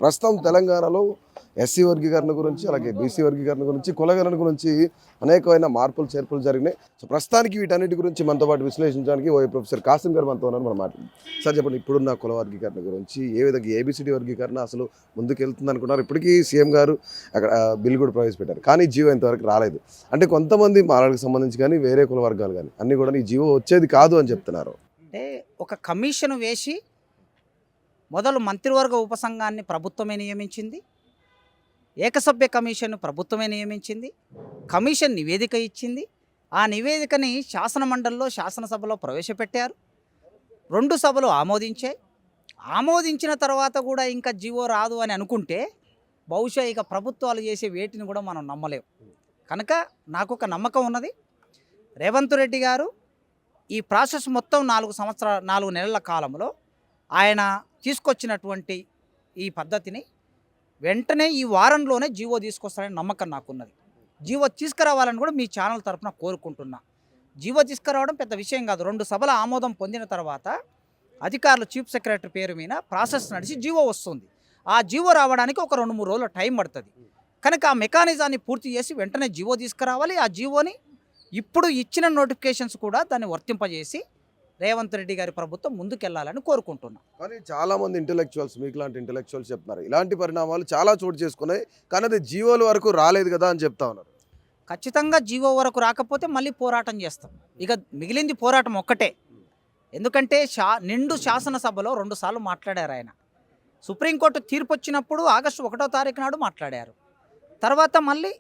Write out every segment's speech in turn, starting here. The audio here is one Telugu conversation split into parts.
ప్రస్తుతం తెలంగాణలో ఎస్సీ వర్గీకరణ గురించి అలాగే బీసీ వర్గీకరణ గురించి కులగణన గురించి అనేకమైన మార్పులు చేర్పులు జరిగినాయి. సో ప్రస్తుతానికి వీటన్నిటి గురించి మనతో పాటు విశ్లేషించడానికి ప్రొఫెసర్ కాసిం గారు మనతో ఉన్నారు. మనం మాట్లాడుతున్నాం. సార్ చెప్పండి, ఇప్పుడున్న కుల వర్గీకరణ గురించి ఏ విధంగా ఏబిసిడి వర్గీకరణ అసలు ముందుకెళ్తుంది అనుకున్నారు? ఇప్పటికీ సీఎం గారు అక్కడ బిల్ కూడా ప్రవేశపెట్టారు, కానీ జీవో ఇంతవరకు రాలేదు. అంటే కొంతమంది మాలాలకు సంబంధించి కానీ వేరే కుల వర్గాలు కానీ అన్నీ కూడా ఈ జీవో వచ్చేది కాదు అని చెప్తున్నారు. అంటే ఒక కమిషన్ వేసి మొదలు మంత్రివర్గ ఉపసంఘాన్ని ప్రభుత్వమే నియమించింది, ఏకసభ్య కమిషన్ ప్రభుత్వమే నియమించింది, కమిషన్ నివేదిక ఇచ్చింది. ఆ నివేదికని శాసనమండలిలో శాసనసభలో ప్రవేశపెట్టారు, 2 సభలు ఆమోదించాయి. ఆమోదించిన తర్వాత కూడా ఇంకా జీవో రాదు అని అనుకుంటే బహుశా ఇక ప్రభుత్వాలు చేసే వేటిని కూడా మనం నమ్మలేం. కనుక నాకు ఒక నమ్మకం ఉన్నది, రేవంత్ రెడ్డి గారు ఈ ప్రాసెస్ మొత్తం 4 నెలల కాలంలో ఆయన తీసుకొచ్చినటువంటి ఈ పద్ధతిని వెంటనే ఈ వారంలోనే జీవో తీసుకొస్తారని నమ్మకం నాకున్నది. జీవో తీసుకురావాలని కూడా మీ ఛానల్ తరఫున కోరుకుంటున్నా. జీవో తీసుకురావడం పెద్ద విషయం కాదు. 2 సభల ఆమోదం పొందిన తర్వాత అధికారులు చీఫ్ సెక్రటరీ పేరు మీద ప్రాసెస్ నడిచి జీవో వస్తుంది. ఆ జీవో రావడానికి ఒక 2-3 రోజుల టైం పడుతుంది. కనుక ఆ మెకానిజాన్ని పూర్తి చేసి వెంటనే జీవో తీసుకురావాలి. ఆ జీవోని ఇప్పుడు ఇచ్చిన నోటిఫికేషన్స్ కూడా దాన్ని వర్తింపజేసి రేవంత్ రెడ్డి గారి ప్రభుత్వం ముందుకెళ్లాలని కోరుకుంటున్నాం. కానీ చాలామంది ఇంటెలెక్చువల్స్, మీకు లాంటి ఇంటెలెక్చువల్స్ చెప్తున్నారు ఇలాంటి పరిణామాలు చాలా చోటు చేసుకున్నాయి, కానీ అది జీవోల వరకు రాలేదు కదా అని చెప్తా ఉన్నారు. ఖచ్చితంగా జీవో వరకు రాకపోతే మళ్ళీ పోరాటం చేస్తాం. ఇక మిగిలింది పోరాటం ఒక్కటే. ఎందుకంటే నిండు శాసనసభలో 2 సార్లు మాట్లాడారు ఆయన. సుప్రీంకోర్టు తీర్పు వచ్చినప్పుడు ఆగస్టు 1వ తారీఖు నాడు మాట్లాడారు. తర్వాత మళ్ళీ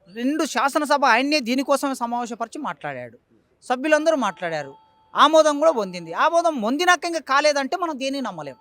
నిండు శాసనసభ ఆయన్నే దీనికోసమే సమావేశపరిచి మాట్లాడాడు. సభ్యులందరూ మాట్లాడారు. ఆమోదం కూడా పొందింది. ఆమోదం పొందినాక ఇంకా కాలేదంటే మనం దేన్ని నమ్మలేం.